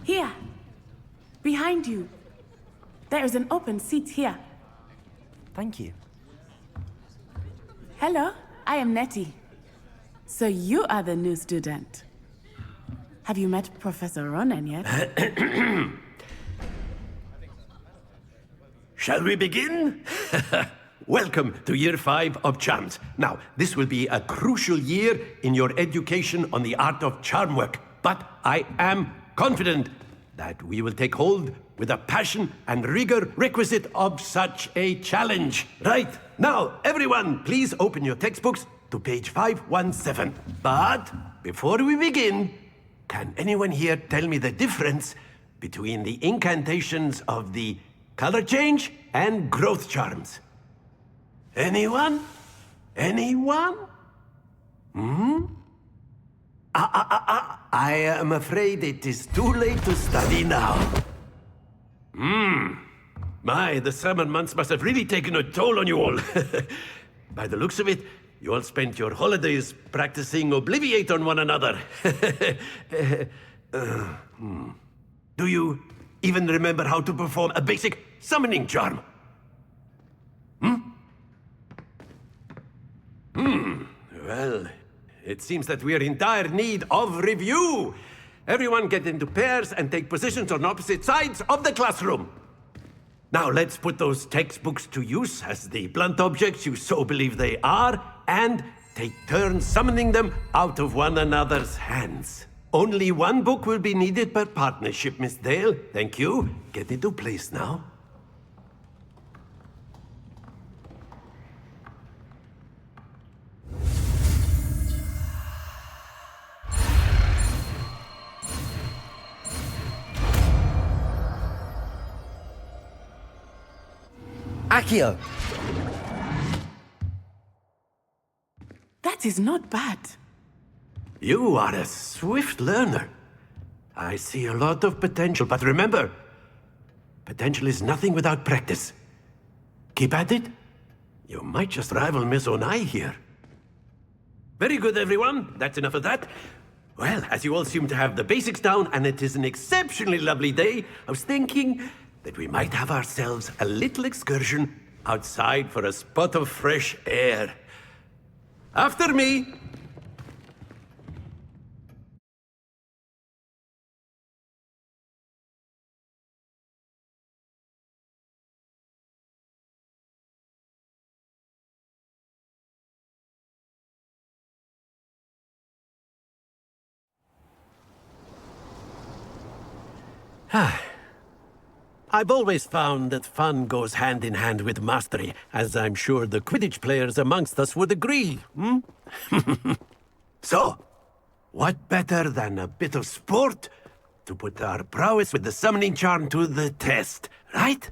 Here, behind you. There is an open seat here. Thank you. Hello, I am Nettie. So you are the new student. Have you met Professor Ronan yet? Shall we begin? Welcome to Year 5 of Charms. Now, this will be a crucial year in your education on the art of charm work, but I am confident that we will take hold with the passion and rigor requisite of such a challenge. Right, now, everyone, please open your textbooks to page 517. But before we begin, can anyone here tell me the difference between the incantations of the color change and growth charms? Anyone? Anyone? I am afraid it is too late to study now. My, the summer months must have really taken a toll on you all. By the looks of it, you all spent your holidays practicing Obliviate on one another. Do you even remember how to perform a basic summoning charm? Well, it seems that we are in dire need of review. Everyone get into pairs and take positions on opposite sides of the classroom. Now let's put those textbooks to use as the blunt objects you so believe they are, and take turns summoning them out of one another's hands. Only one book will be needed per partnership, Miss Dale. Thank you. Get into place now. Accio! That is not bad. You are a swift learner. I see a lot of potential, but remember, potential is nothing without practice. Keep at it. You might just rival Miss Onai here. Very good, everyone. That's enough of that. Well, as you all seem to have the basics down, and it is an exceptionally lovely day, I was thinking that we might have ourselves a little excursion outside for a spot of fresh air. After me! I've always found that fun goes hand in hand with mastery, as I'm sure the Quidditch players amongst us would agree, So, what better than a bit of sport to put our prowess with the summoning charm to the test, right?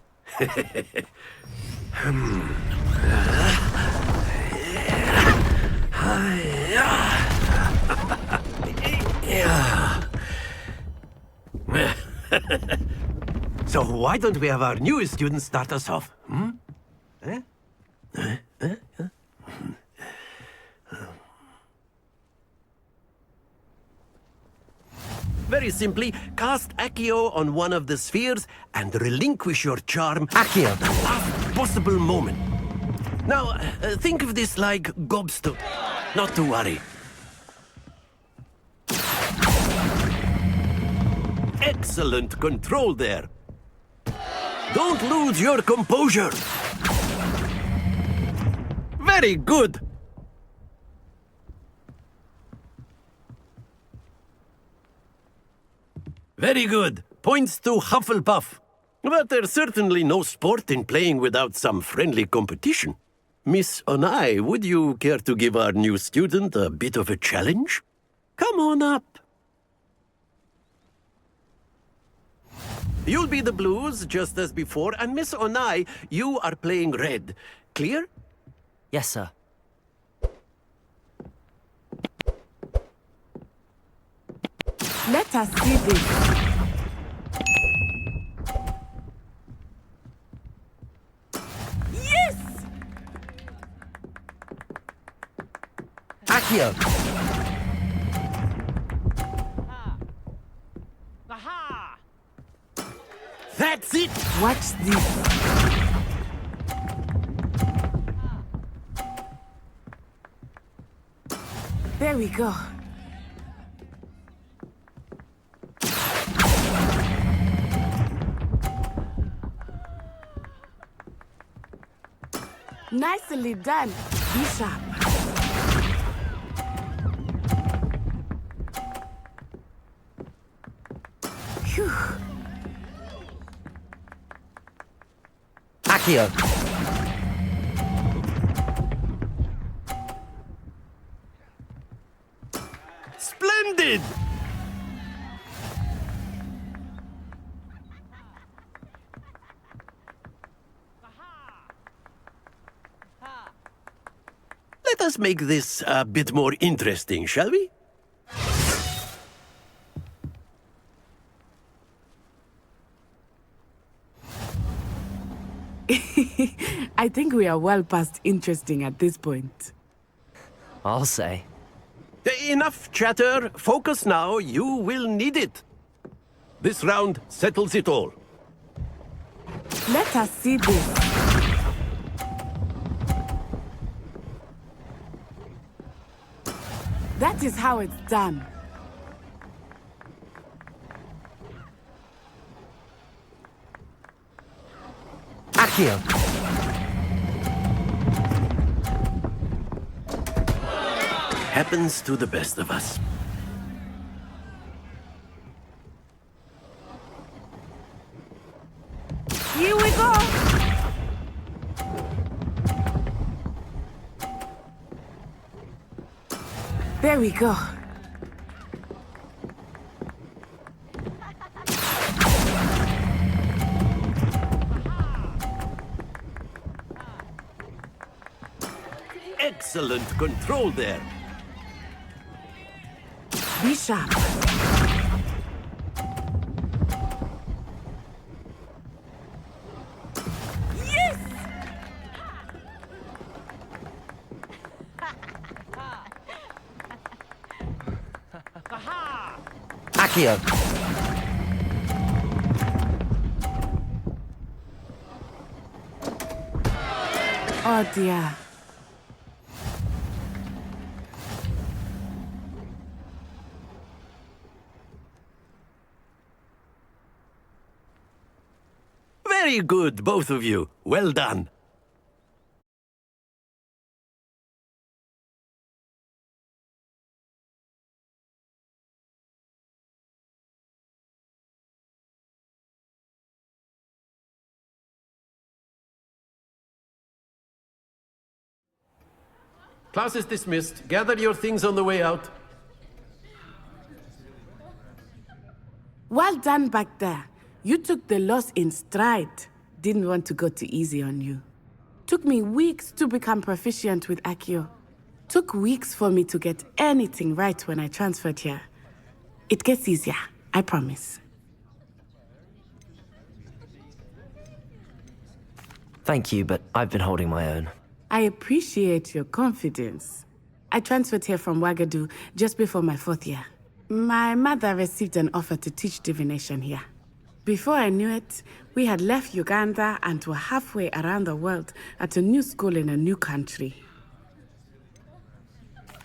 So why don't we have our newest student start us off? Very simply, cast Accio on one of the spheres and relinquish your charm Accio! at the last possible moment. Now, think of this like gobstone. Not to worry. Excellent control there. Don't lose your composure. Very good. Very good. Points to Hufflepuff. But there's certainly no sport in playing without some friendly competition. Miss Onai, would you care to give our new student a bit of a challenge? Come on up. You'll be the blues, just as before, and Miss Onai, you are playing red. Clear? Yes, sir. Let us see this. Yes! Accio! That's it! Watch this. There we go. Nicely done, Bishop. Phew. Accio! Splendid! Let us make this a bit more interesting, shall we? I think we are well past interesting at this point. I'll say. Enough chatter. Focus now. You will need it. This round settles it all. Let us see this. That is how it's done. Accio! Happens to the best of us. Here we go. There we go. Excellent control there. Bishop. Yes! Accio! Oh dear. Very good, both of you. Well done. Class is dismissed. Gather your things on the way out. Well done back there. You took the loss in stride. Didn't want to go too easy on you. Took me weeks to become proficient with Accio. Took weeks for me to get anything right when I transferred here. It gets easier, I promise. Thank you, but I've been holding my own. I appreciate your confidence. I transferred here from Ouagadougou just before my 4th year. My mother received an offer to teach divination here. Before I knew it, we had left Uganda and were halfway around the world at a new school in a new country.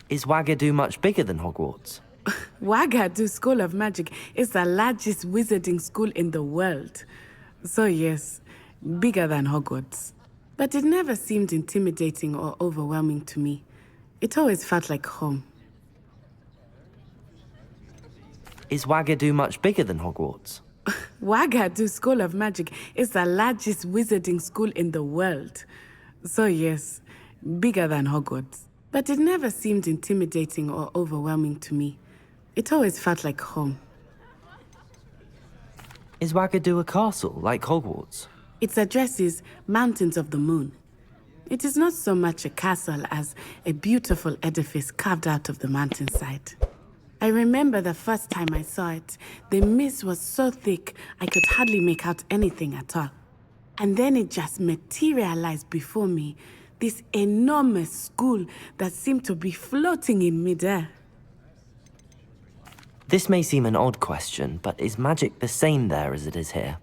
Is Ouagadougou much bigger than Hogwarts? Ouagadougou School of Magic is the largest wizarding school in the world. So yes, bigger than Hogwarts. But it never seemed intimidating or overwhelming to me. It always felt like home. Is Ouagadougou much bigger than Hogwarts? Ouagadougou School of Magic is the largest wizarding school in the world. So yes, bigger than Hogwarts. But it never seemed intimidating or overwhelming to me. It always felt like home. Is Ouagadougou a castle, like Hogwarts? Its address is Mountains of the Moon. It is not so much a castle as a beautiful edifice carved out of the mountainside. I remember the first time I saw it, the mist was so thick I could hardly make out anything at all. And then it just materialized before me, this enormous school that seemed to be floating in midair. This may seem an odd question, but is magic the same there as it is here?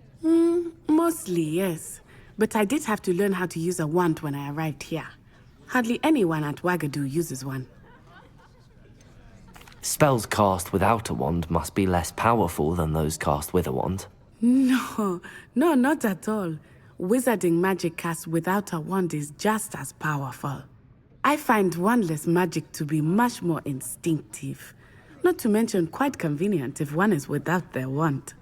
Mostly, yes. But I did have to learn how to use a wand when I arrived here. Hardly anyone at Wagadu uses one. Spells cast without a wand must be less powerful than those cast with a wand. No, not at all. Wizarding magic cast without a wand is just as powerful. I find wandless magic to be much more instinctive. Not to mention quite convenient if one is without their wand.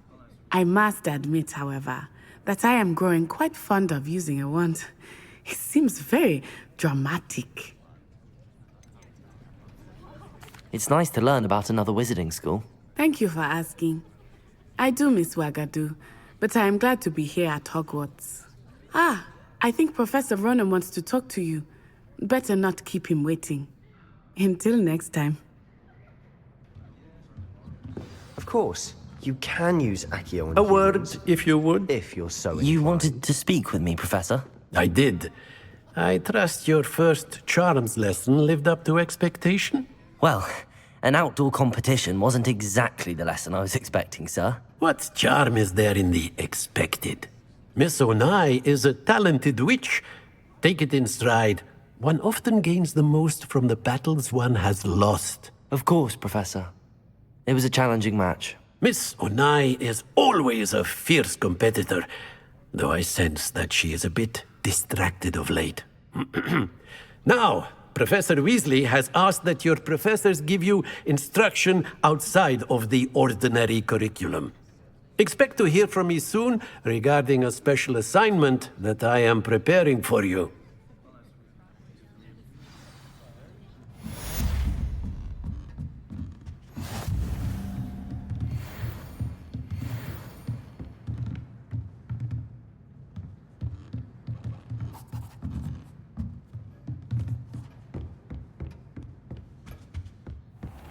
I must admit, however, that I am growing quite fond of using a wand. It seems very dramatic. It's nice to learn about another wizarding school. Thank you for asking. I do miss Wagadu, but I am glad to be here at Hogwarts. I think Professor Ronan wants to talk to you. Better not keep him waiting. Until next time. Of course, you can use Accio on A word, humans, if you would. if you're so You inclined. wanted to speak with me, Professor? I did. I trust your first charms lesson lived up to expectation? Well, an outdoor competition wasn't exactly the lesson I was expecting, sir. What charm is there in the expected? Miss Onai is a talented witch. Take it in stride. One often gains the most from the battles one has lost. Of course, Professor. It was a challenging match. Miss Onai is always a fierce competitor, though I sense that she is a bit distracted of late. Now, Professor Weasley has asked that your professors give you instruction outside of the ordinary curriculum. Expect to hear from me soon regarding a special assignment that I am preparing for you.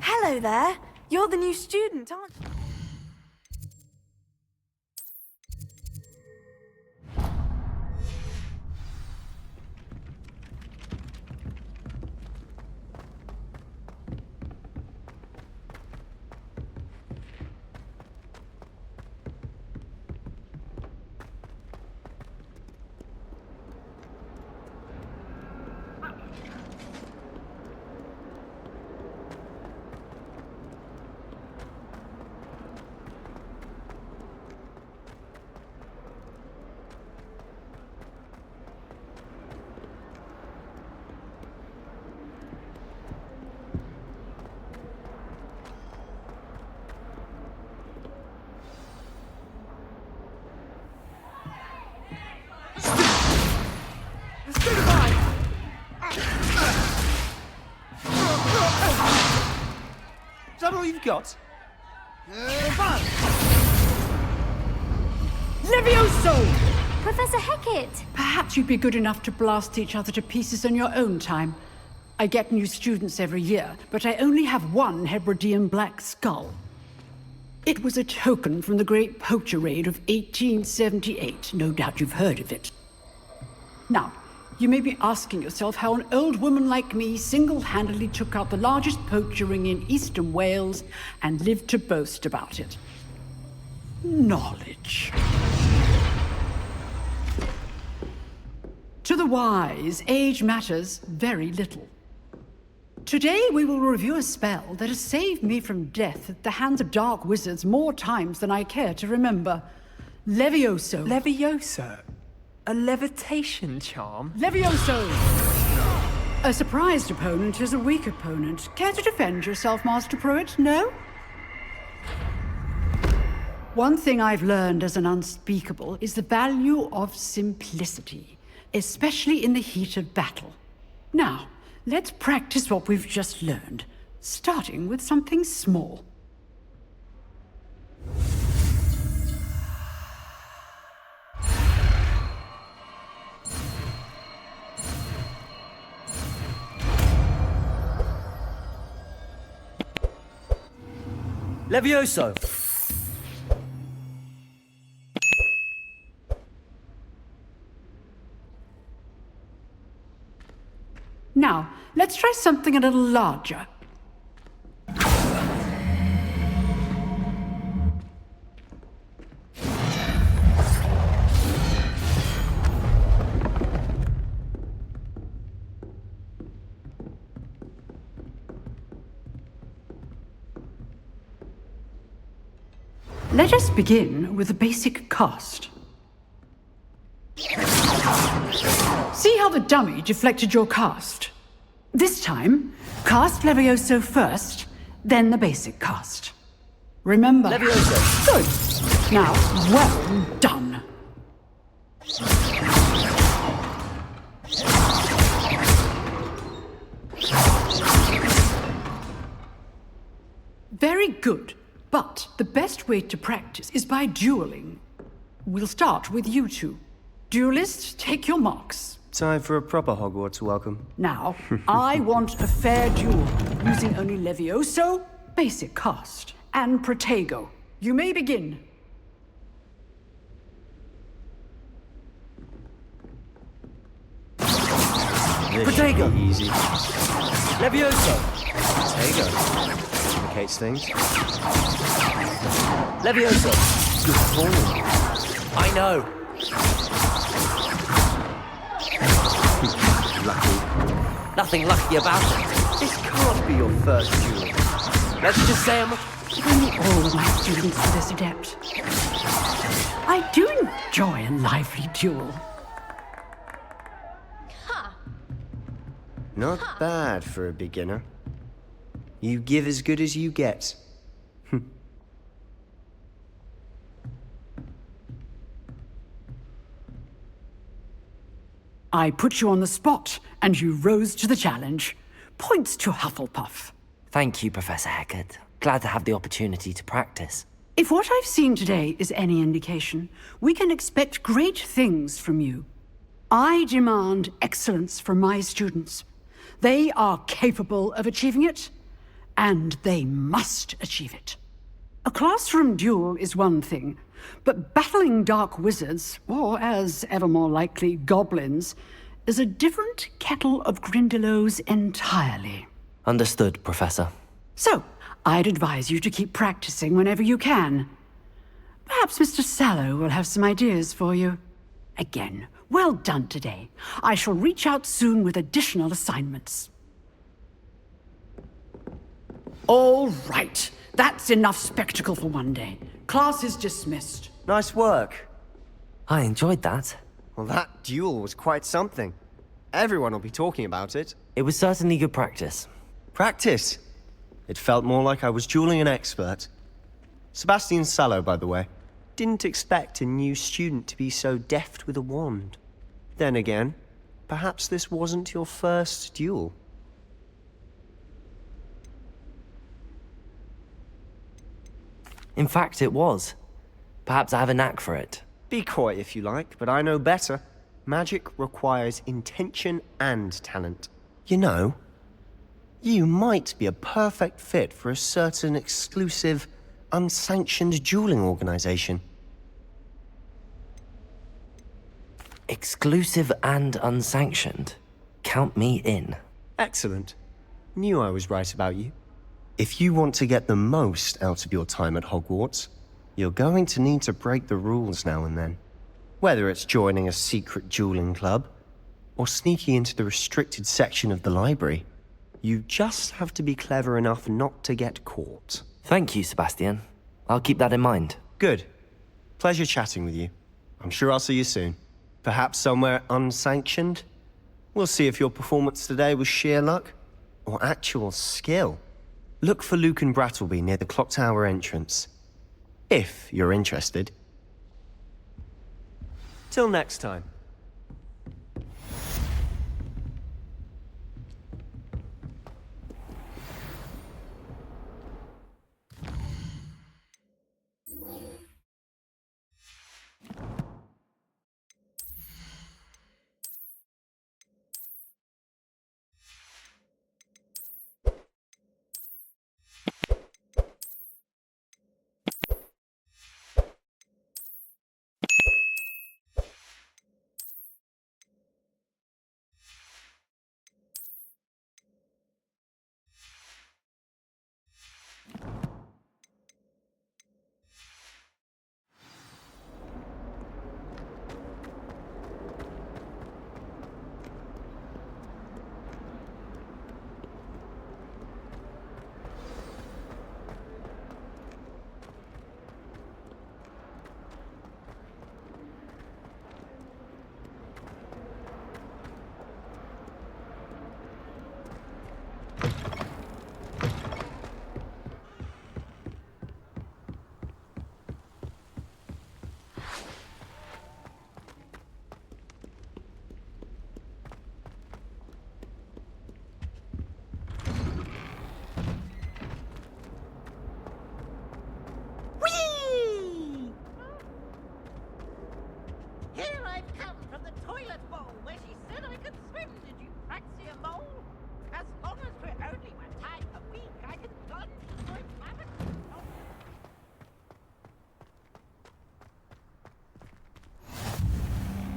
Hello there. You're the new student, aren't you? Is that all you've got? Levioso! Professor Hecat! Perhaps you'd be good enough to blast each other to pieces in your own time. I get new students every year, but I only have one Hebridean black skull. It was a token from the Great Poacher Raid of 1878. No doubt you've heard of it. Now, you may be asking yourself how an old woman like me single-handedly took out the largest poacher ring in eastern Wales and lived to boast about it. Knowledge. To the wise, age matters very little. Today we will review a spell that has saved me from death at the hands of dark wizards more times than I care to remember. Levioso. Levioso? A levitation charm? Levioso! A surprised opponent is a weak opponent. Care to defend yourself, Master Pruitt? No? One thing I've learned as an unspeakable is the value of simplicity, especially in the heat of battle. Now, let's practice what we've just learned, starting with something small. Levioso! Now, let's try something a little larger. Let us begin with the basic cast. See how the dummy deflected your cast? This time, cast Levioso first, then the basic cast. Remember? Levioso! Good. Now, well done. Very good. But the best way to practice is by dueling. We'll start with you two. Duelists, take your marks. Time for a proper Hogwarts welcome. Now, I want a fair duel, using only Levioso, basic cast, and Protego. You may begin. This should Protego. be easy. Levioso! Protego. Complicates things. Levioso! Good call. I know! Lucky. Nothing lucky about it. This can't be your first duel. Let's just say I'm... Bring all of my students to this adept. I do enjoy a lively duel. Not bad for a beginner. You give as good as you get. I put you on the spot, and you rose to the challenge. Points to Hufflepuff. Thank you, Professor Heckert. Glad to have the opportunity to practice. If what I've seen today is any indication, we can expect great things from you. I demand excellence from my students. They are capable of achieving it, and they must achieve it. A classroom duel is one thing, but battling dark wizards, or as ever more likely, goblins, is a different kettle of Grindylows entirely. Understood, Professor. So, I'd advise you to keep practicing whenever you can. Perhaps Mr. Sallow will have some ideas for you. Again, well done today. I shall reach out soon with additional assignments. All right. That's enough spectacle for one day. Class is dismissed. Nice work. I enjoyed that. Well, that duel was quite something. Everyone will be talking about it. It was certainly good practice. Practice. It felt more like I was dueling an expert. Sebastian Sallow, by the way. Didn't expect a new student to be so deft with a wand. Then again, perhaps this wasn't your first duel. In fact, it was. Perhaps I have a knack for it. Be coy if you like, but I know better. Magic requires intention and talent. You know, you might be a perfect fit for a certain exclusive, unsanctioned dueling organization. Exclusive and unsanctioned. Count me in. Excellent. Knew I was right about you. If you want to get the most out of your time at Hogwarts, you're going to need to break the rules now and then. Whether it's joining a secret dueling club, or sneaking into the restricted section of the library, you just have to be clever enough not to get caught. Thank you, Sebastian. I'll keep that in mind. Good. Pleasure chatting with you. I'm sure I'll see you soon. Perhaps somewhere unsanctioned? We'll see if your performance today was sheer luck, or actual skill. Look for Luke and Brattleby near the clock tower entrance. If you're interested. Till next time.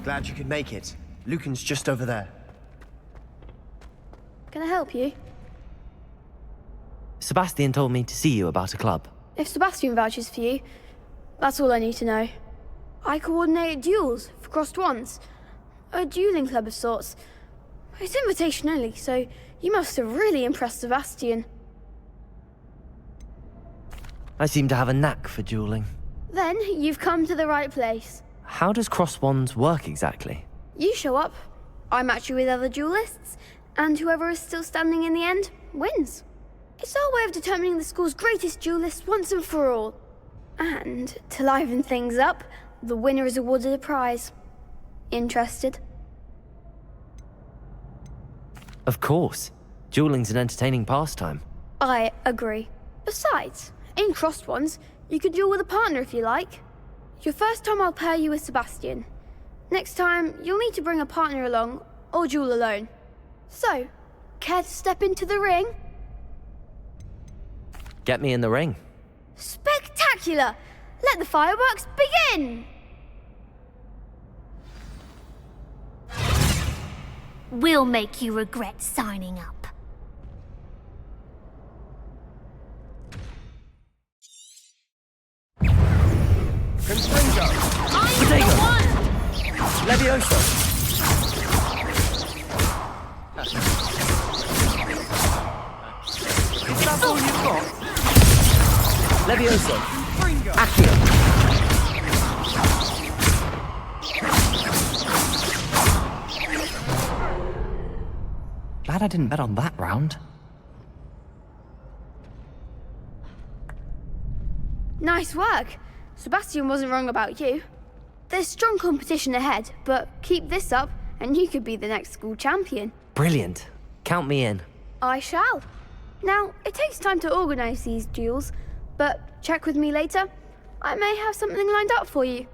Glad you could make it. Lucan's just over there. Can I help you? Sebastian told me to see you about a club. If Sebastian vouches for you, that's all I need to know. I coordinate duels for crossed ones. A dueling club of sorts. It's invitation only, so you must have really impressed Sebastian. I seem to have a knack for dueling. Then you've come to the right place. How does cross wands work exactly? You show up, I match you with other duelists, and whoever is still standing in the end wins. It's our way of determining the school's greatest duelist once and for all. And to liven things up, the winner is awarded a prize. Interested? Of course. Dueling's an entertaining pastime. I agree. Besides, in crossed ones, you could duel with a partner if you like. Your first time I'll pair you with Sebastian. Next time, you'll need to bring a partner along, or duel alone. So, care to step into the ring? Get me in the ring. Spectacular! Let the fireworks begin! We'll make you regret signing up. Confringo! Potato! Levioso! Is that all you've got? Levioso! Fringo! Accio! Glad I didn't bet on that round. Nice work. Sebastian wasn't wrong about you. There's strong competition ahead, but keep this up and you could be the next school champion. Brilliant. Count me in. I shall. Now, it takes time to organise these duels, but check with me later. I may have something lined up for you.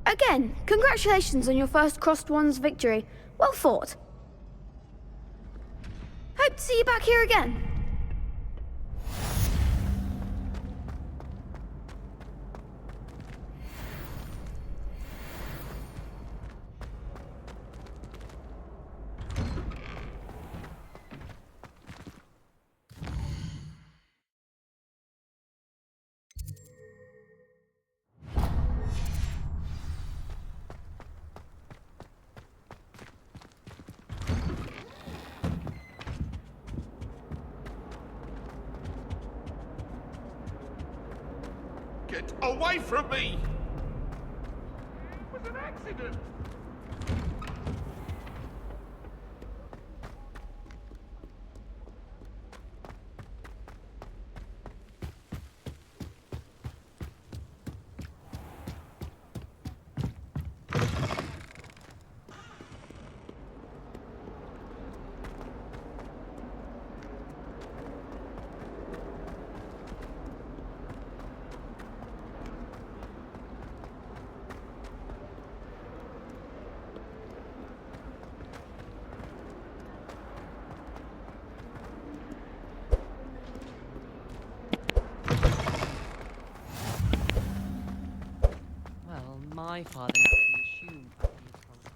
Again, congratulations on your first crossed ones victory. Well fought. Hope to see you back here again. Get away from me! It was an accident! My father naturally assumed I'd be his father.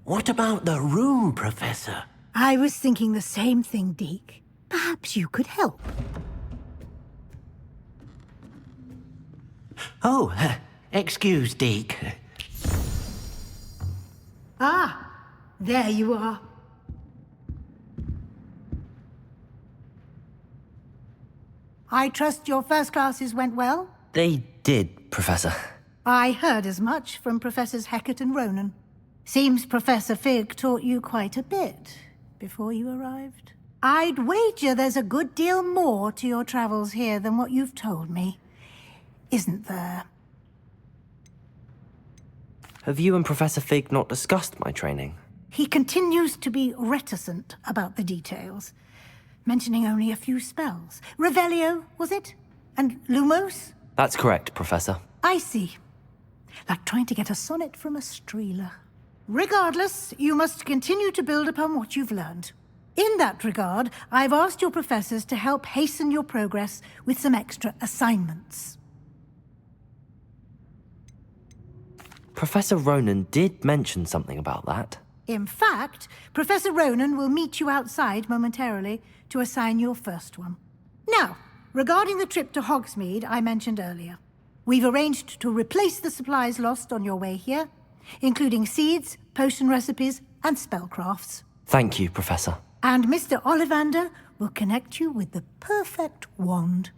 What about the room, Professor? I was thinking the same thing, Deke. Perhaps you could help. Oh, excuse, Deke. Ah, there you are. I trust your first classes went well? They did, Professor. I heard as much from Professors Hecat and Ronan. Seems Professor Fig taught you quite a bit before you arrived. I'd wager there's a good deal more to your travels here than what you've told me. Isn't there? Have you and Professor Fig not discussed my training? He continues to be reticent about the details, mentioning only a few spells. Revelio, was it? And Lumos? That's correct, Professor. I see. Like trying to get a sonnet from a streeler. Regardless, you must continue to build upon what you've learned. In that regard, I've asked your professors to help hasten your progress with some extra assignments. Professor Ronan did mention something about that. In fact, Professor Ronan will meet you outside momentarily to assign your first one. Now, regarding the trip to Hogsmeade I mentioned earlier, we've arranged to replace the supplies lost on your way here, including seeds, potion recipes, and spellcrafts. Thank you, Professor. And Mr. Ollivander will connect you with the perfect wand.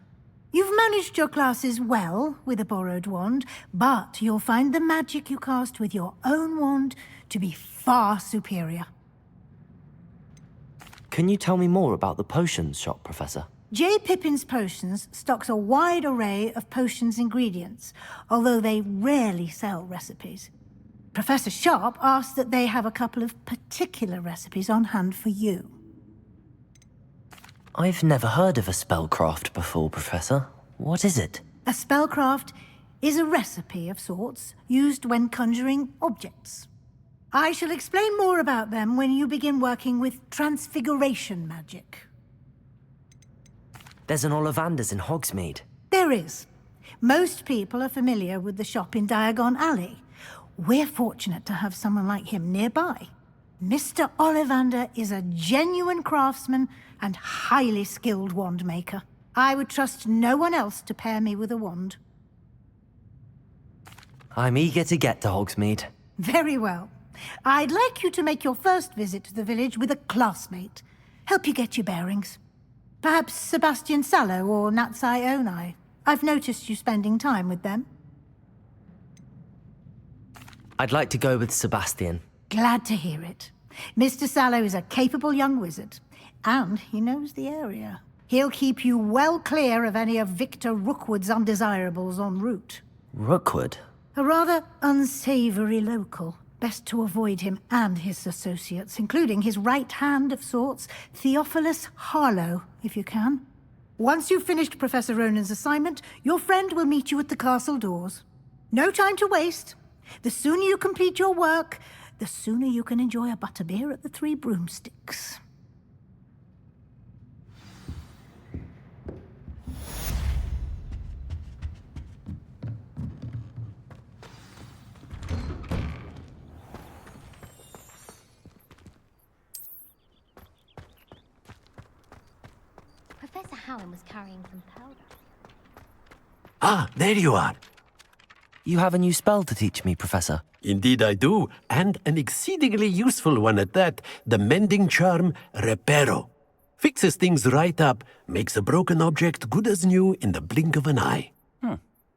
You've managed your classes well with a borrowed wand, but you'll find the magic you cast with your own wand to be far superior. Can you tell me more about the potions shop, Professor? J. Pippin's Potions stocks a wide array of potions ingredients, although they rarely sell recipes. Professor Sharp asked that they have a couple of particular recipes on hand for you. I've never heard of a spellcraft before, Professor. What is it? A spellcraft is a recipe of sorts used when conjuring objects. I shall explain more about them when you begin working with transfiguration magic. There's an Ollivander's in Hogsmeade. There is. Most people are familiar with the shop in Diagon Alley. We're fortunate to have someone like him nearby. Mr. Ollivander is a genuine craftsman and highly skilled wand maker. I would trust no one else to pair me with a wand. I'm eager to get to Hogsmeade. Very well. I'd like you to make your first visit to the village with a classmate. Help you get your bearings. Perhaps Sebastian Sallow or Natsai Onai. I've noticed you spending time with them. I'd like to go with Sebastian. Glad to hear it. Mr. Sallow is a capable young wizard, and he knows the area. He'll keep you well clear of any of Victor Rookwood's undesirables en route. Rookwood? A rather unsavory local. Best to avoid him and his associates, including his right hand of sorts, Theophilus Harlow, if you can. Once you've finished Professor Ronan's assignment, your friend will meet you at the castle doors. No time to waste. The sooner you complete your work, the sooner you can enjoy a butterbeer at the Three Broomsticks. Professor Hallam was carrying some powder. Ah, there you are. You have a new spell to teach me, Professor. Indeed I do, and an exceedingly useful one at that, the mending charm Reparo. Fixes things right up, makes a broken object good as new in the blink of an eye.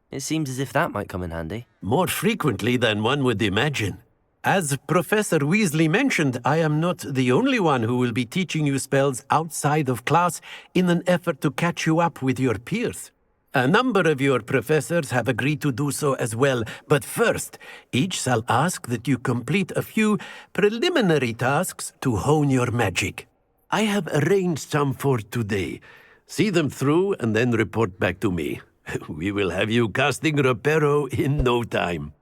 It seems as if that might come in handy. More frequently than one would imagine. As Professor Weasley mentioned, I am not the only one who will be teaching you spells outside of class in an effort to catch you up with your peers. A number of your professors have agreed to do so as well, but first, each shall ask that you complete a few preliminary tasks to hone your magic. I have arranged some for today. See them through and then report back to me. We will have you casting Reparo in no time.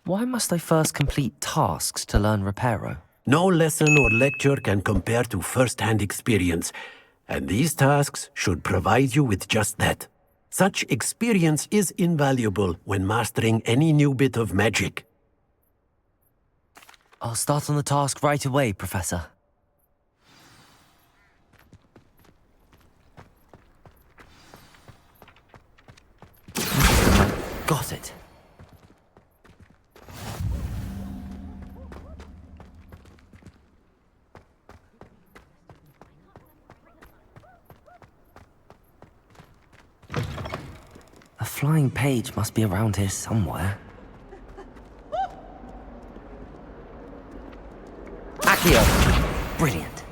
Why must I first complete tasks to learn Reparo? No lesson or lecture can compare to first-hand experience, and these tasks should provide you with just that. Such experience is invaluable when mastering any new bit of magic. I'll start on the task right away, Professor. Got it. A flying page must be around here somewhere. Accio! Brilliant.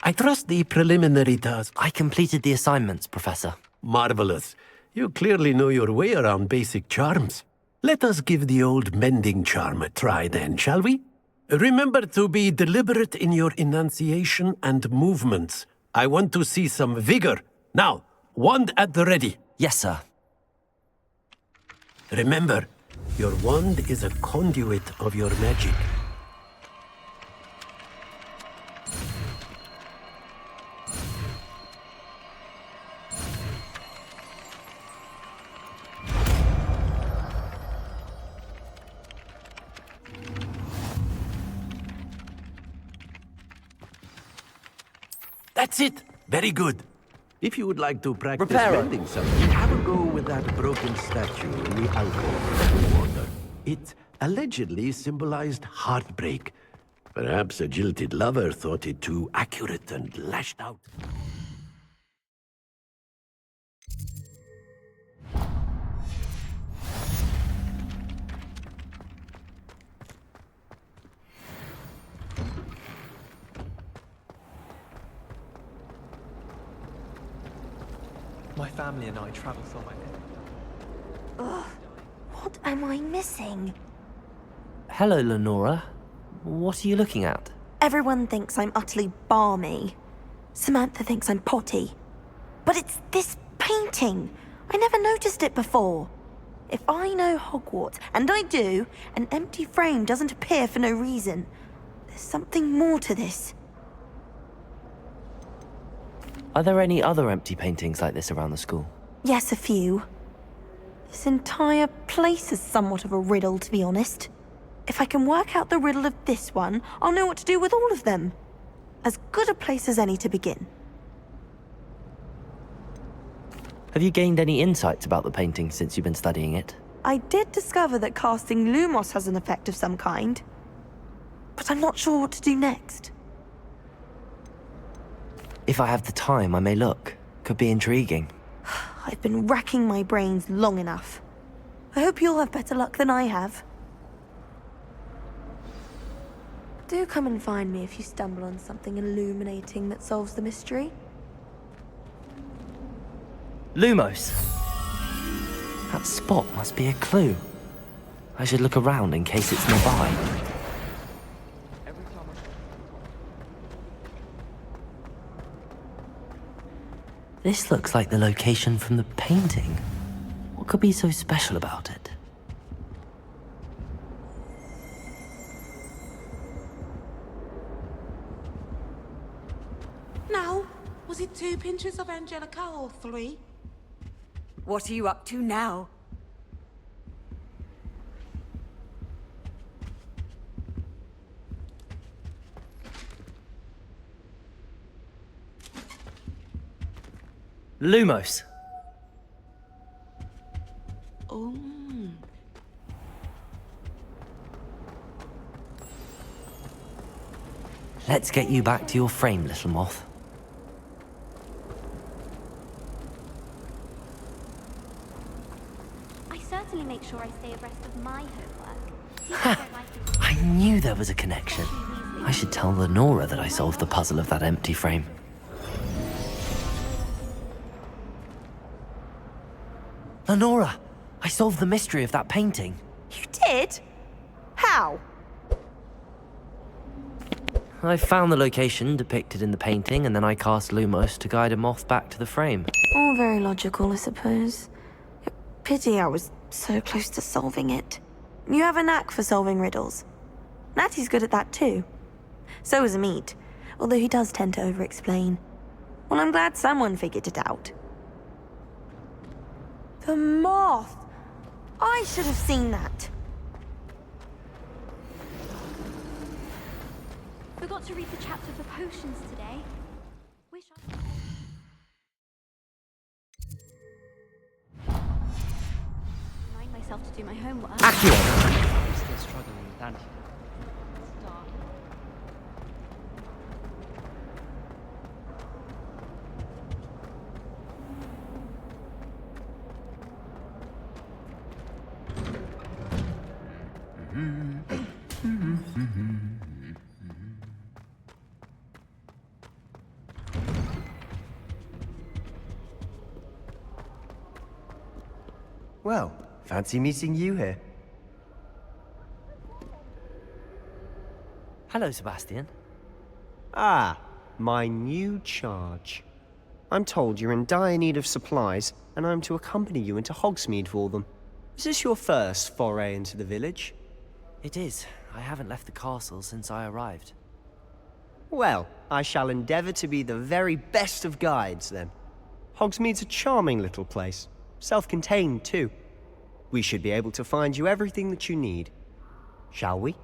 I trust the preliminary task. I completed the assignments, Professor. Marvelous. You clearly know your way around basic charms. Let us give the old mending charm a try then, shall we? Remember to be deliberate in your enunciation and movements. I want to see some vigor. Now, Wand at the ready. Yes, sir. Remember, your wand is a conduit of your magic. That's it! Very good. If you would like to practice Reparo. bending something, have a go with that broken statue in the alcove of the water. It allegedly symbolized heartbreak. Perhaps a jilted lover thought it too accurate and lashed out. My family and I travel somewhere. Ugh, what am I missing? Hello, Lenora. What are you looking at? Everyone thinks I'm utterly balmy. Samantha thinks I'm potty. But it's this painting. I never noticed it before. If I know Hogwarts, and I do, an empty frame doesn't appear for no reason. There's something more to this. Are there any other empty paintings like this around the school? Yes, a few. This entire place is somewhat of a riddle, to be honest. If I can work out the riddle of this one, I'll know what to do with all of them. As good a place as any to begin. Have you gained any insights about the painting since you've been studying it? I did discover that casting Lumos has an effect of some kind. But I'm not sure what to do next. If I have the time, I may look. Could be intriguing. I've been racking my brains long enough. I hope you'll have better luck than I have. Do come and find me if you stumble on something illuminating that solves the mystery. Lumos! That spot must be a clue. I should look around in case it's nearby. This looks like the location from the painting. What could be so special about it? Now, was it 2 pinches of Angelica or 3? What are you up to now? Lumos! Oh. Let's get you back to your frame, little moth. I certainly make sure I stay abreast of my homework. I knew there was a connection. I should tell Lenora that I solved the puzzle of that empty frame. Lenora! I solved the mystery of that painting. You did? How? I found the location depicted in the painting, and then I cast Lumos to guide a moth back to the frame. All very logical, I suppose. Pity I was so close to solving it. You have a knack for solving riddles. Natty's good at that too. So is Amit, although he does tend to over-explain. Well, I'm glad someone figured it out. The moth! I should have seen that. Forgot to read the chapter for potions today. Wish I... Remind myself to do my homework. AQIRYS! I'm still struggling with antidote. Start. Well, fancy meeting you here. Hello, Sebastian. Ah, my new charge. I'm told you're in dire need of supplies, and I'm to accompany you into Hogsmeade for them. Is this your first foray into the village? It is. I haven't left the castle since I arrived. Well, I shall endeavour to be the very best of guides, then. Hogsmeade's a charming little place. Self-contained, too. We should be able to find you everything that you need. Shall we?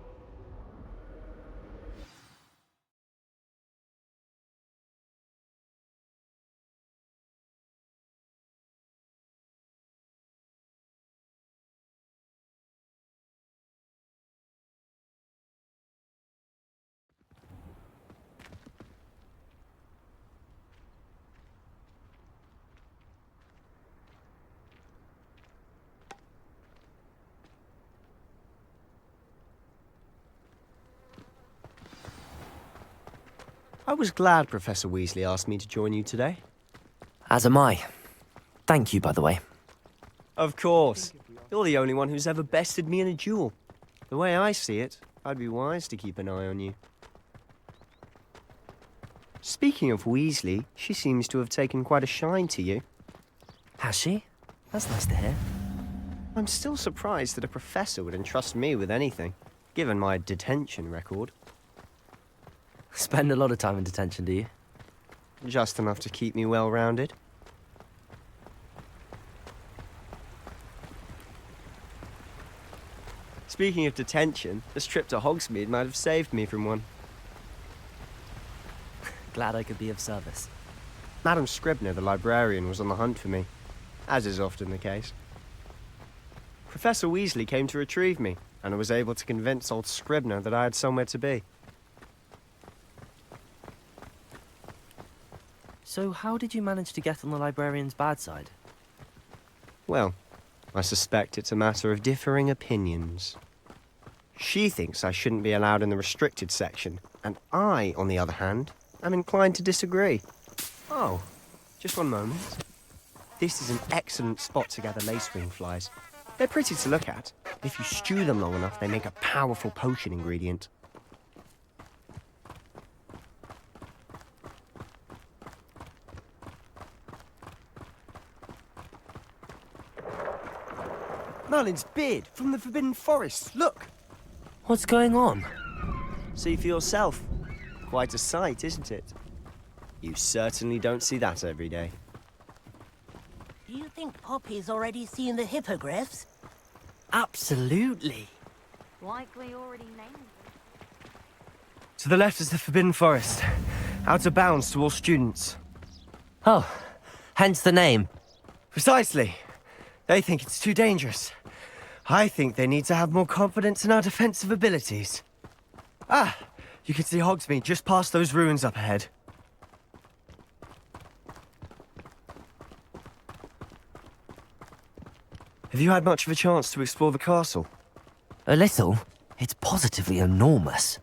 I was glad Professor Weasley asked me to join you today. As am I. Thank you, by the way. Of course. You're the only one who's ever bested me in a duel. The way I see it, I'd be wise to keep an eye on you. Speaking of Weasley, she seems to have taken quite a shine to you. Has she? That's nice to hear. I'm still surprised that a professor would entrust me with anything, given my detention record. Spend a lot of time in detention, do you? Just enough to keep me well-rounded. Speaking of detention, this trip to Hogsmeade might have saved me from one. Glad I could be of service. Madam Scribner, the librarian, was on the hunt for me, as is often the case. Professor Weasley came to retrieve me, and I was able to convince old Scribner that I had somewhere to be. So how did you manage to get on the librarian's bad side? Well, I suspect it's a matter of differing opinions. She thinks I shouldn't be allowed in the restricted section, and I, on the other hand, am inclined to disagree. Oh, just one moment. This is an excellent spot to gather lacewing flies. They're pretty to look at. If you stew them long enough, they make a powerful potion ingredient. Merlin's beard from the Forbidden Forest. Look! What's going on? See for yourself. Quite a sight, isn't it? You certainly don't see that every day. Do you think Poppy's already seen the hippogriffs? Absolutely. Likely already named it. To the left is the Forbidden Forest. Out of bounds to all students. Oh, hence the name. Precisely. They think it's too dangerous. I think they need to have more confidence in our defensive abilities. Ah, you can see Hogsmeade just past those ruins up ahead. Have you had much of a chance to explore the castle? A little. It's positively enormous.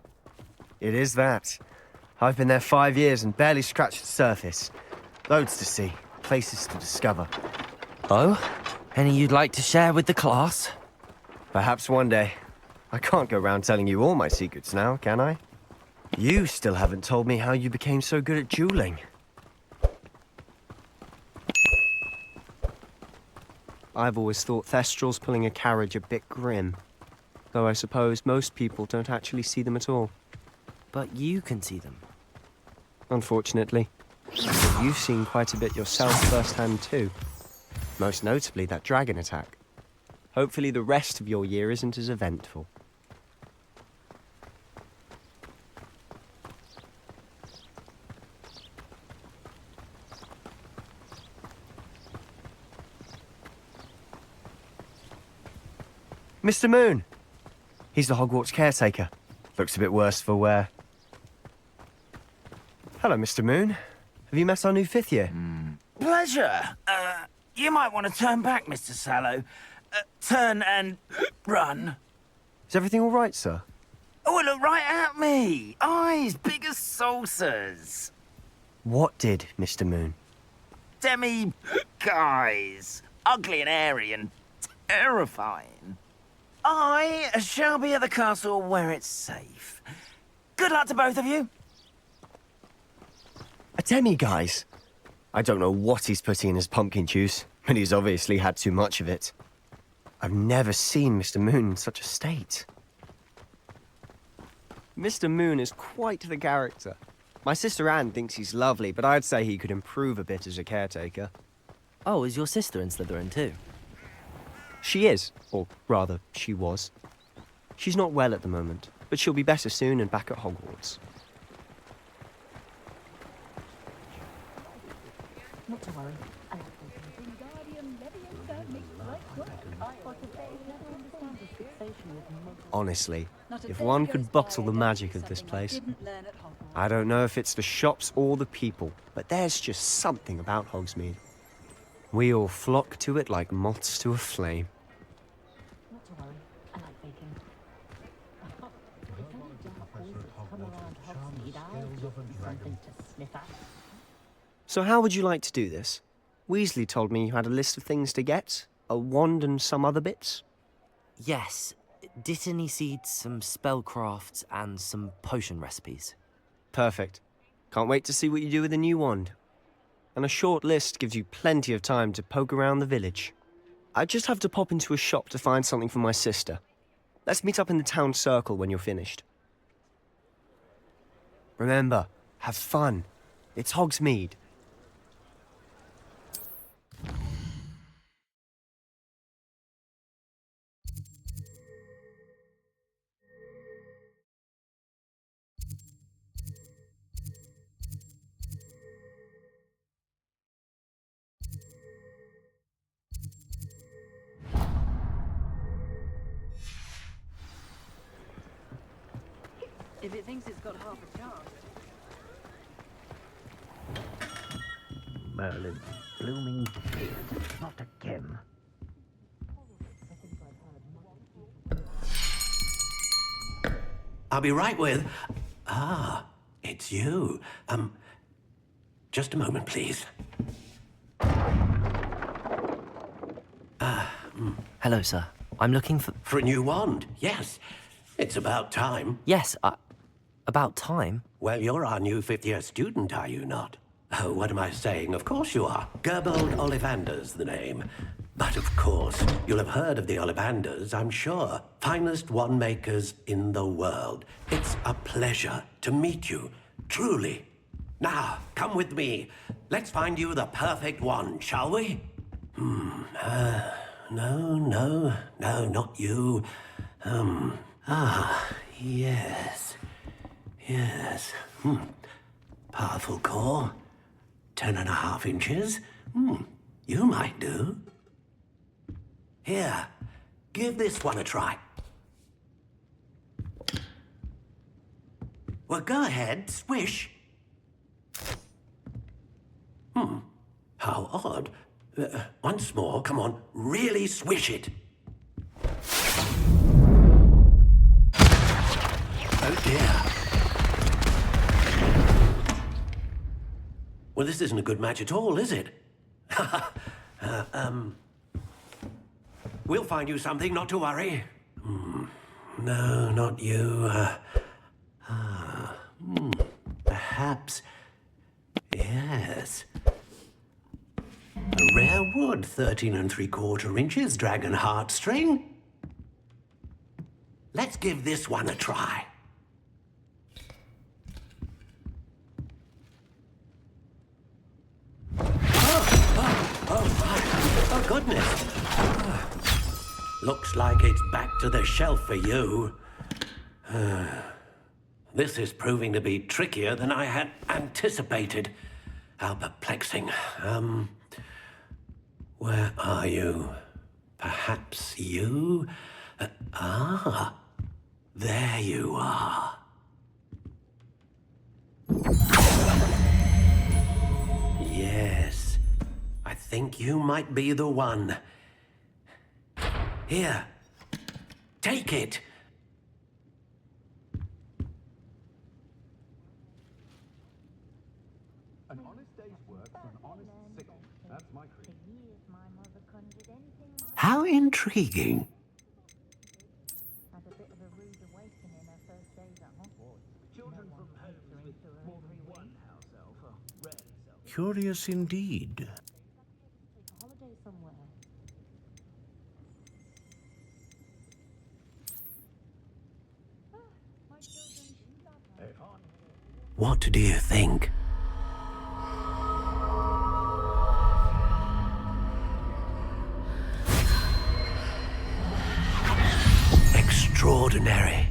It is that. I've been there 5 years and barely scratched the surface. Loads to see, places to discover. Oh? Any you'd like to share with the class? Perhaps one day. I can't go round telling you all my secrets now, can I? You still haven't told me how you became so good at dueling. I've always thought Thestrals pulling a carriage a bit grim. Though I suppose most people don't actually see them at all. But you can see them. Unfortunately. You've seen quite a bit yourself firsthand too. Most notably that dragon attack. Hopefully the rest of your year isn't as eventful. Mr. Moon! He's the Hogwarts caretaker. Looks a bit worse for wear. Hello, Mr. Moon. Have you met our new 5th year? Pleasure. You might want to turn back, Mr. Sallow. Turn and run. Is everything all right, sir? Oh, look right at me. Eyes big as saucers. What did, Mr. Moon? Guys. Ugly and airy and terrifying. I shall be at the castle where it's safe. Good luck to both of you. A demi-guise? I don't know what he's putting in his pumpkin juice, but he's obviously had too much of it. I've never seen Mr. Moon in such a state. Mr. Moon is quite the character. My sister Anne thinks he's lovely, but I'd say he could improve a bit as a caretaker. Oh, is your sister in Slytherin too? She is, or rather, she was. She's not well at the moment, but she'll be better soon and back at Hogwarts. Not to worry. Honestly, if one could bottle the magic of this place. I don't know if it's the shops or the people, but there's just something about Hogsmeade. We all flock to it like moths to a flame. Not to worry. I like baking. Something to sniff at. So how would you like to do this? Weasley told me you had a list of things to get, a wand and some other bits. Yes. Dittany seeds, some spellcrafts, and some potion recipes. Perfect. Can't wait to see what you do with the new wand. And a short list gives you plenty of time to poke around the village. I just have to pop into a shop to find something for my sister. Let's meet up in the town circle when you're finished. Remember, have fun. It's Hogsmeade. If it thinks it's got half a chance. Merlin, blooming beard, not again. I'll be right with... Ah, it's you. Just a moment, please. Hello, sir. I'm looking for... For a new wand, yes. It's about time. Yes, about time? Well, you're our new fifth-year student, are you not? Oh, what am I saying? Of course you are. Gerbold Ollivander's the name. But of course, you'll have heard of the Ollivanders, I'm sure. Finest wand makers in the world. It's a pleasure to meet you, truly. Now, come with me. Let's find you the perfect wand, shall we? No, not you. Yes. Powerful core. 10.5 inches. You might do. Here, give this one a try. Well, go ahead, swish. How odd. Once more, come on, really swish it. Oh dear. Well, this isn't a good match at all, is it? We'll find you something, not to worry. No, not you. Perhaps. Yes. A rare wood, 13 3/4 inches, dragon heartstring. Let's give this one a try. Oh, goodness. Looks like it's back to the shelf for you. This is proving to be trickier than I had anticipated. How perplexing. Where are you? Perhaps you? There you are. Yes, I think you might be the one. Here, take it. An honest day's work for an honest sickle. That's my creed. How intriguing. Children from homes with more than one house elf are rarely Curious indeed. What do you think? Extraordinary.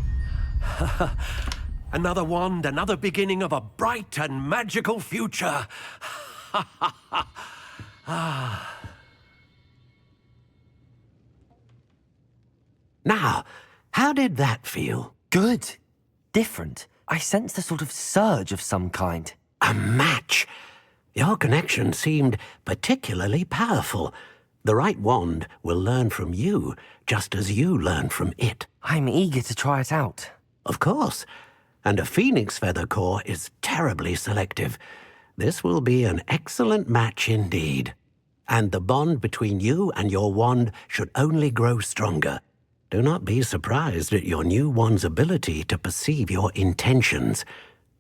Another wand, another beginning of a bright and magical future. Now, how did that feel? Good. Different. I sensed a sort of surge of some kind. A match. Your connection seemed particularly powerful. The right wand will learn from you, just as you learn from it. I'm eager to try it out. Of course. And a phoenix feather core is terribly selective. This will be an excellent match indeed. And the bond between you and your wand should only grow stronger. Do not be surprised at your new wand's ability to perceive your intentions,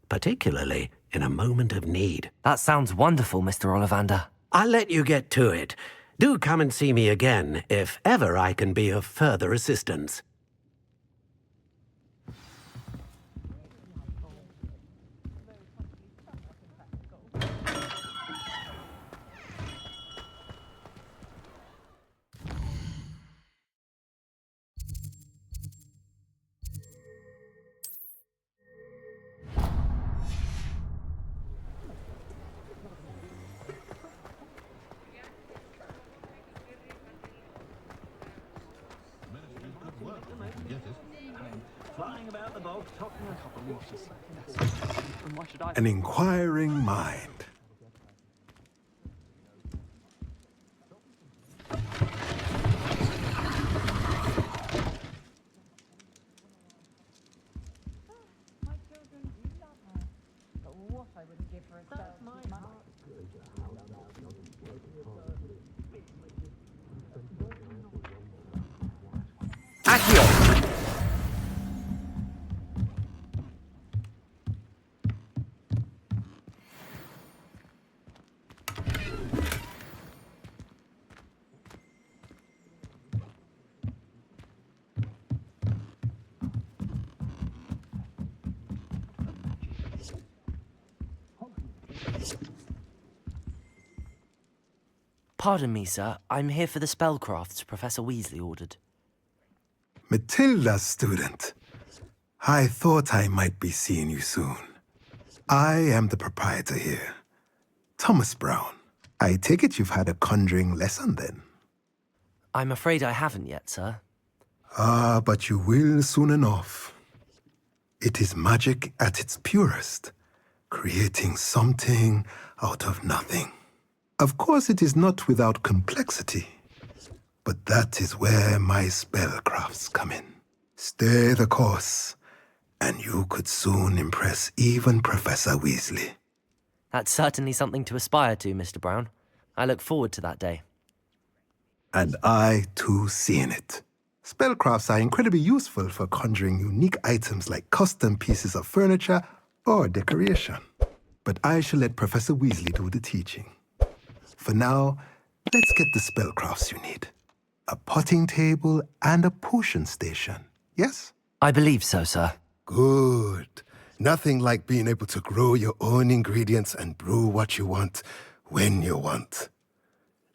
particularly in a moment of need. That sounds wonderful, Mr. Ollivander. I'll let you get to it. Do come and see me again if ever I can be of further assistance. An inquiring mind. Pardon me, sir. I'm here for the spellcrafts Professor Weasley ordered. Matilda's student. I thought I might be seeing you soon. I am the proprietor here, Thomas Brown. I take it you've had a conjuring lesson then? I'm afraid I haven't yet, sir. Ah, but you will soon enough. It is magic at its purest, creating something out of nothing. Of course, it is not without complexity, but that is where my spellcrafts come in. Stay the course, and you could soon impress even Professor Weasley. That's certainly something to aspire to, Mr. Brown. I look forward to that day. And I, too, seeing it. Spellcrafts are incredibly useful for conjuring unique items like custom pieces of furniture or decoration. But I shall let Professor Weasley do the teaching. For now, let's get the spellcrafts you need. A potting table and a potion station, yes? I believe so, sir. Good. Nothing like being able to grow your own ingredients and brew what you want when you want.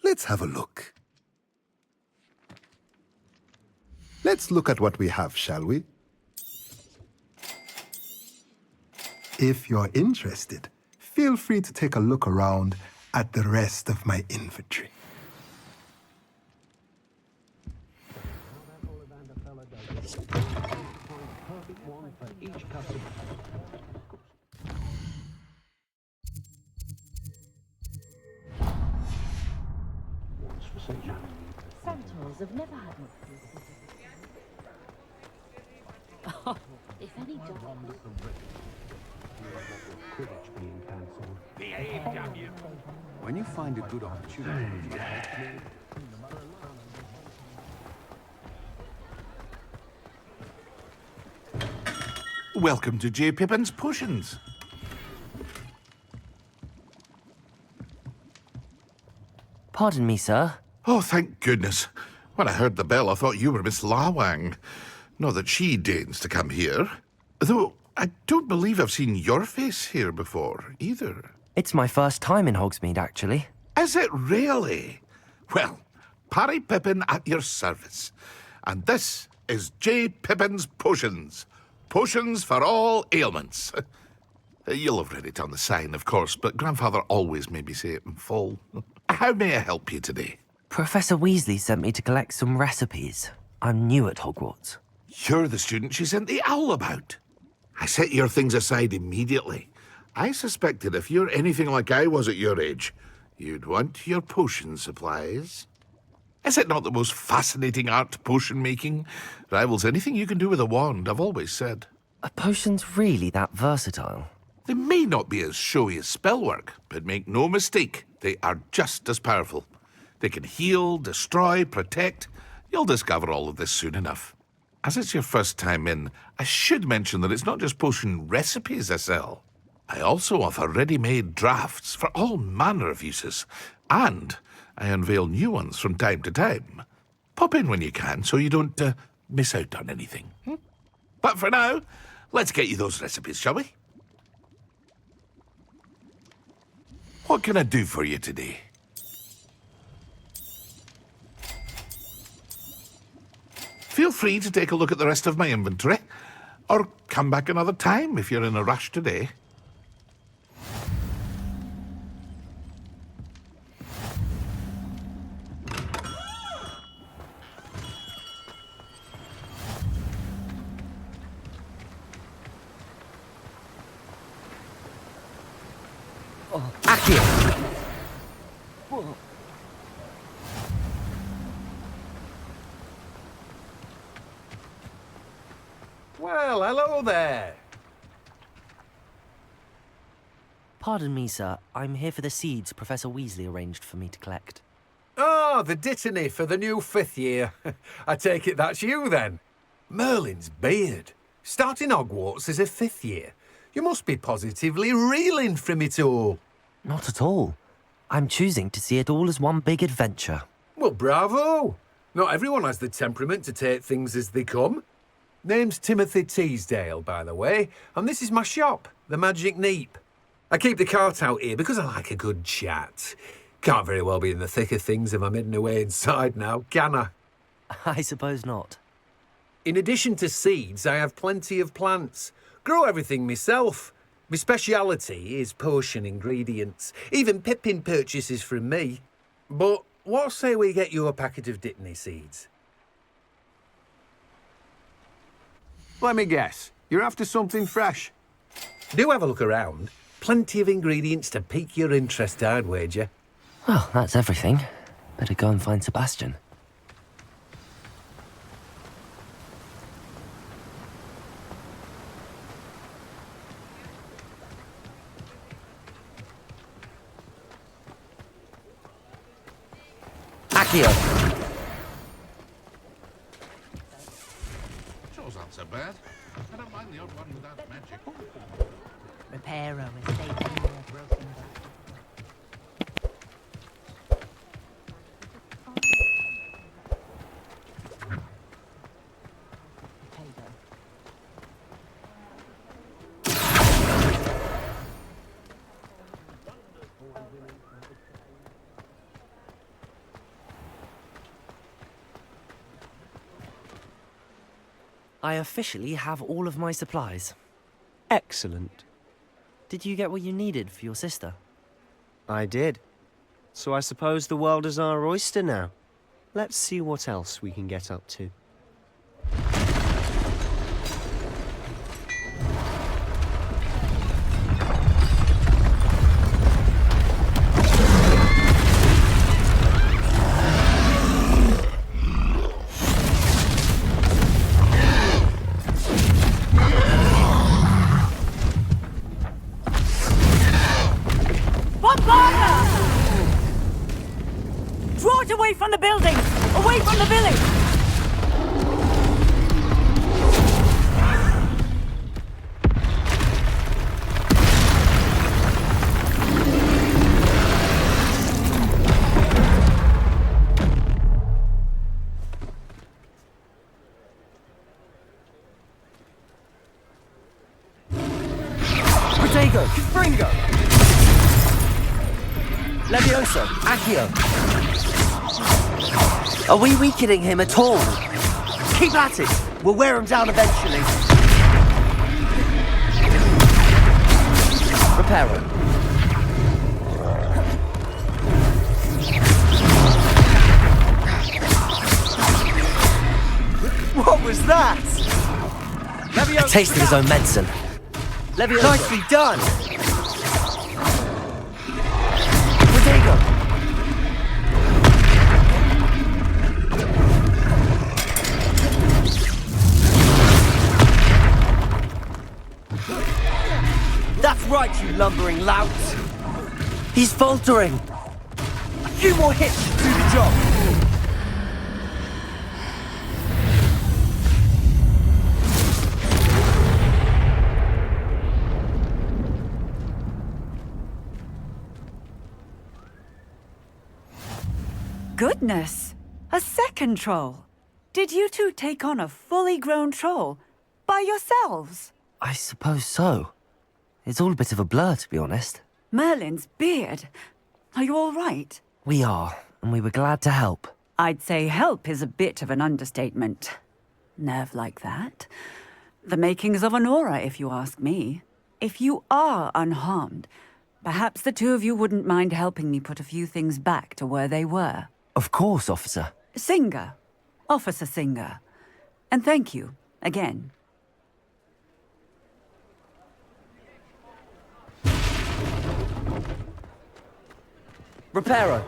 Let's have a look. Let's look at what we have, shall we? If you're interested, feel free to take a look around at the rest of my inventory. Centaurs have never had much food. Oh, if any dogs. Behave, damn you. When you find a good opportunity, Welcome to J. Pippin's Potions. Pardon me, sir. Oh, thank goodness. When I heard the bell, I thought you were Miss Lawang. Not that she deigns to come here. Though I don't believe I've seen your face here before, either. It's my first time in Hogsmeade, actually. Is it really? Well, Parry Pippin at your service. And this is J. Pippin's Potions. Potions for all ailments. You'll have read it on the sign, of course, but Grandfather always made me say it in full. How may I help you today? Professor Weasley sent me to collect some recipes. I'm new at Hogwarts. You're the student she sent the owl about. I set your things aside immediately. I suspected if you're anything like I was at your age, you'd want your potion supplies. Is it not the most fascinating art, potion making? Rivals anything you can do with a wand, I've always said. Are potions really that versatile? They may not be as showy as spellwork, but make no mistake, they are just as powerful. They can heal, destroy, protect. You'll discover all of this soon enough. As it's your first time in, I should mention that it's not just potion recipes I sell. I also offer ready-made drafts for all manner of uses, and I unveil new ones from time to time. Pop in when you can so you don't miss out on anything. But for now, let's get you those recipes, shall we? What can I do for you today? Feel free to take a look at the rest of my inventory, or come back another time if you're in a rush today. Accio! Well, hello there. Pardon me, sir. I'm here for the seeds Professor Weasley arranged for me to collect. Oh, the dittany for the new 5th year. I take it that's you, then. Merlin's beard. Starting Hogwarts as a 5th year. You must be positively reeling from it all. Not at all. I'm choosing to see it all as one big adventure. Well, bravo. Not everyone has the temperament to take things as they come. Name's Timothy Teasdale, by the way, and this is my shop, the Magic Neep. I keep the cart out here because I like a good chat. Can't very well be in the thick of things if I'm hidden away inside now, can I? I suppose not. In addition to seeds, I have plenty of plants. Grow everything myself. My speciality is potion ingredients. Even Pippin purchases from me. But what say we get you a packet of Dittany seeds? Let me guess. You're after something fresh. Do have a look around. Plenty of ingredients to pique your interest, I'd wager. Well, that's everything. Better go and find Sebastian. Accio! Sure aren't so bad. I don't mind the odd one without magic. Reparo is taking more broken back. I officially have all of my supplies. Excellent. Did you get what you needed for your sister? I did. So I suppose the world is our oyster now. Let's see what else we can get up to. Draw it away from the buildings! Away from the village! Protego! Fringo! Levioso! Accio! Are we weakening him at all? Keep at it! We'll wear him down eventually. Reparo. What was that? Levioso. A taste of his own medicine. Levioso. Nicely done! Protego! That's right, you lumbering lout! He's faltering! A few more hits should do the job! Goodness! A second troll! Did you two take on a fully grown troll? By yourselves? I suppose so. It's all a bit of a blur, to be honest. Merlin's beard. Are you all right? We are, and we were glad to help. I'd say help is a bit of an understatement. Nerve like that. The makings of an aura, if you ask me. If you are unharmed, perhaps the two of you wouldn't mind helping me put a few things back to where they were. Of course, officer. Singer. Officer Singer. And thank you, again. Reparo.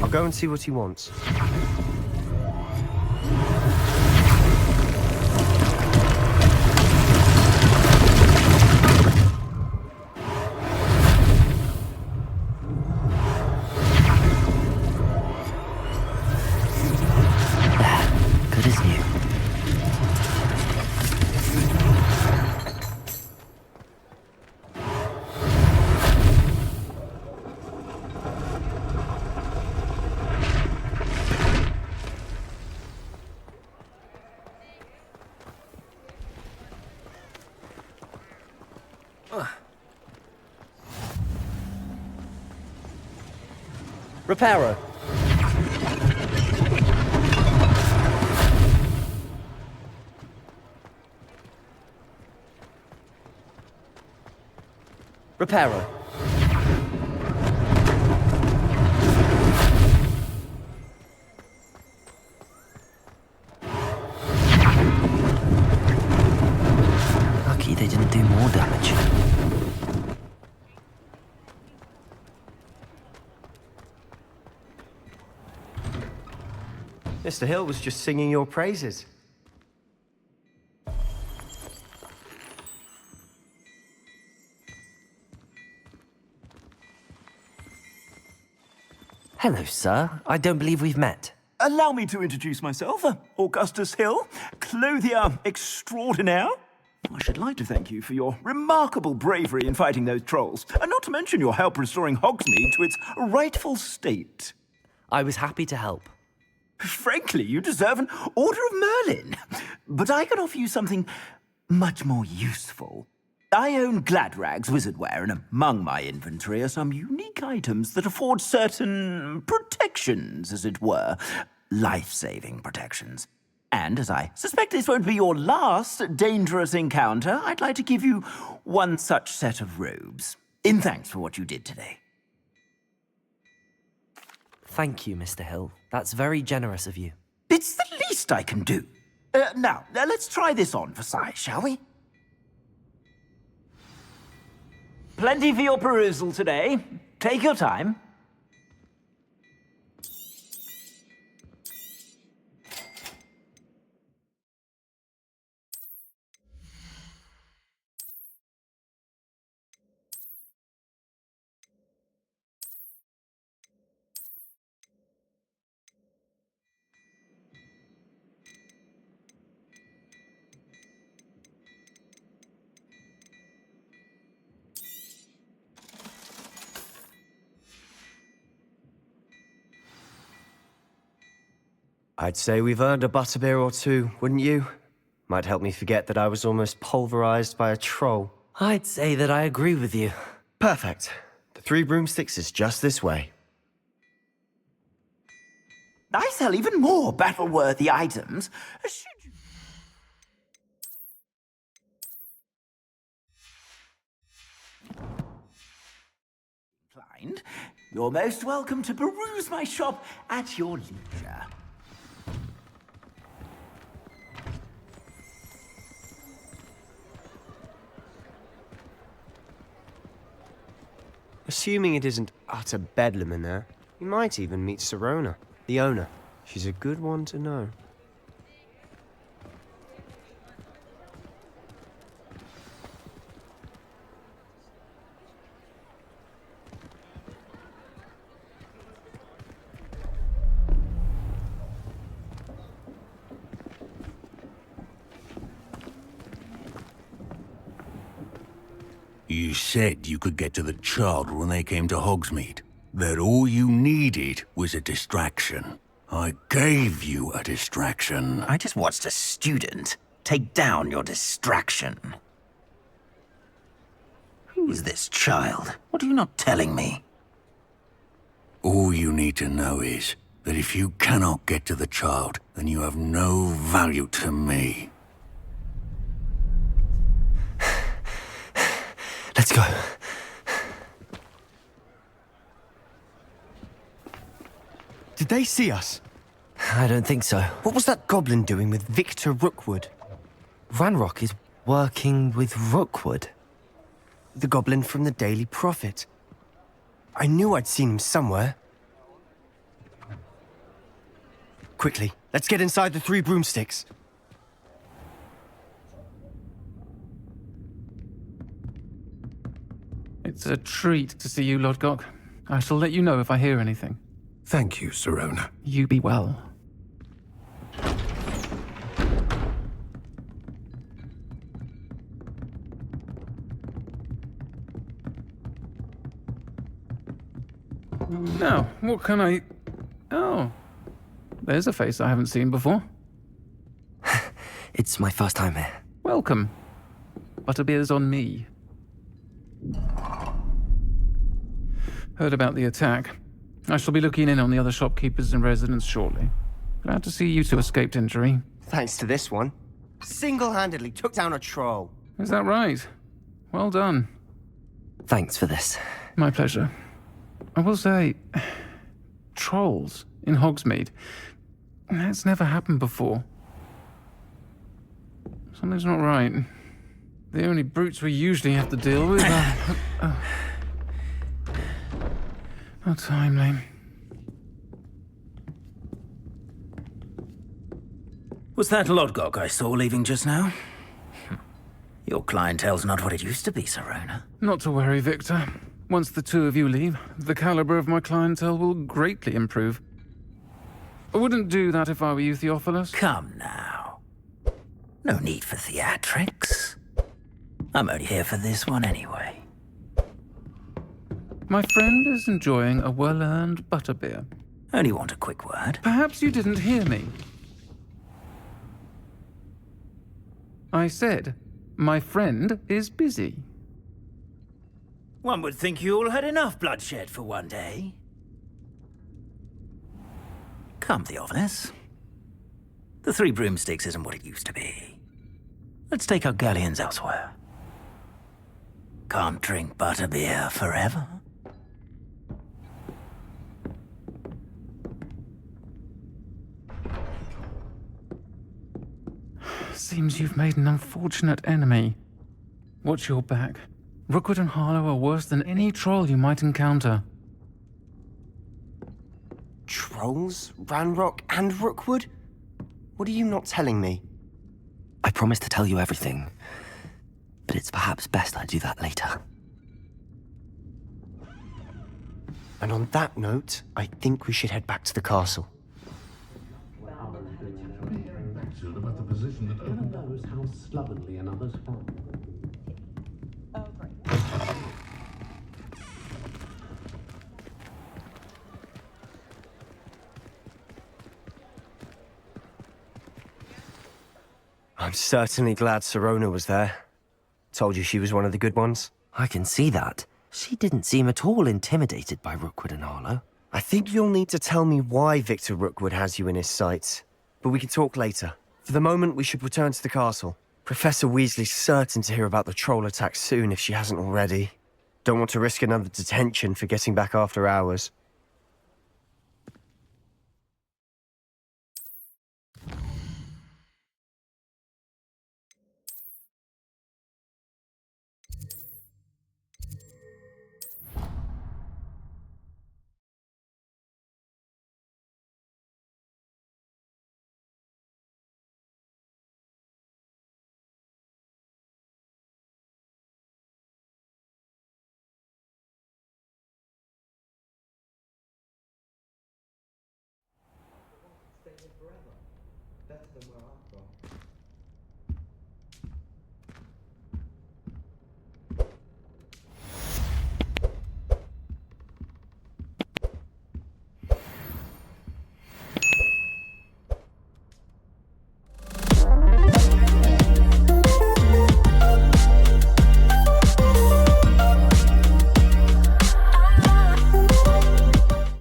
I'll go and see what he wants. Good as new. Reparo. Reparo. Lucky they didn't do more damage. Mr. Hill was just singing your praises. Hello, sir. I don't believe we've met. Allow me to introduce myself, Augustus Hill, clothier extraordinaire. I should like to thank you for your remarkable bravery in fighting those trolls, and not to mention your help restoring Hogsmeade to its rightful state. I was happy to help. Frankly, you deserve an Order of Merlin. But I can offer you something much more useful. I own Gladrag's wizardware, and among my inventory are some unique items that afford certain protections, as it were. Life-saving protections. And as I suspect this won't be your last dangerous encounter, I'd like to give you one such set of robes, in thanks for what you did today. Thank you, Mr. Hill. That's very generous of you. It's the least I can do. Now, let's try this on for size, shall we? Plenty for your perusal today. Take your time. I'd say we've earned a butterbeer or two, wouldn't you? Might help me forget that I was almost pulverized by a troll. I'd say that I agree with you. Perfect. The 3 broomsticks is just this way. I sell even more battle-worthy items. Should you... Inclined, you're most welcome to peruse my shop at your leisure. Assuming it isn't utter bedlam in there, you might even meet Sirona, the owner. She's a good one to know. You said you could get to the child when they came to Hogsmeade. That all you needed was a distraction. I gave you a distraction. I just watched a student take down your distraction. Who is this child? What are you not telling me? All you need to know is that if you cannot get to the child, then you have no value to me. Let's go. Did they see us? I don't think so. What was that goblin doing with Victor Rookwood? Ranrock is working with Rookwood. The goblin from the Daily Prophet. I knew I'd seen him somewhere. Quickly, let's get inside the 3 broomsticks. It's a treat to see you, Lodgok. I shall let you know if I hear anything. Thank you, Sirona. You be well. Now, what can I... Oh, there's a face I haven't seen before. It's my first time here. Welcome. Butterbeer's on me. Heard about the attack. I shall be looking in on the other shopkeepers and residents shortly. Glad to see you two escaped injury. Thanks to this one. Single-handedly took down a troll. Is that right? Well done. Thanks for this. My pleasure. I will say, trolls in Hogsmeade. That's never happened before. Something's not right. The only brutes we usually have to deal with are... How timely. Was that Lodgok I saw leaving just now? Your clientele's not what it used to be, Sirona. Not to worry, Victor. Once the 2 of you leave, the caliber of my clientele will greatly improve. I wouldn't do that if I were you, Theophilus. Come now. No need for theatrics. I'm only here for this one anyway. My friend is enjoying a well-earned butterbeer. Only want a quick word. Perhaps you didn't hear me. I said, my friend is busy. One would think you all had enough bloodshed for one day. Come, Theophilus. The 3 broomsticks isn't what it used to be. Let's take our galleons elsewhere. Can't drink butterbeer forever. Seems you've made an unfortunate enemy. Watch your back. Rookwood and Harlow are worse than any troll you might encounter. Trolls? Ranrock and Rookwood? What are you not telling me? I promised to tell you everything, but it's perhaps best I do that later. And on that note, I think we should head back to the castle. About the position that only knows how slovenly another's found. I'm certainly glad Sirona was there. Told you she was one of the good ones. I can see that. She didn't seem at all intimidated by Rookwood and Harlow. I think you'll need to tell me why Victor Rookwood has you in his sights. But we can talk later. For the moment, we should return to the castle. Professor Weasley's certain to hear about the troll attack soon if she hasn't already. Don't want to risk another detention for getting back after hours. Better than where I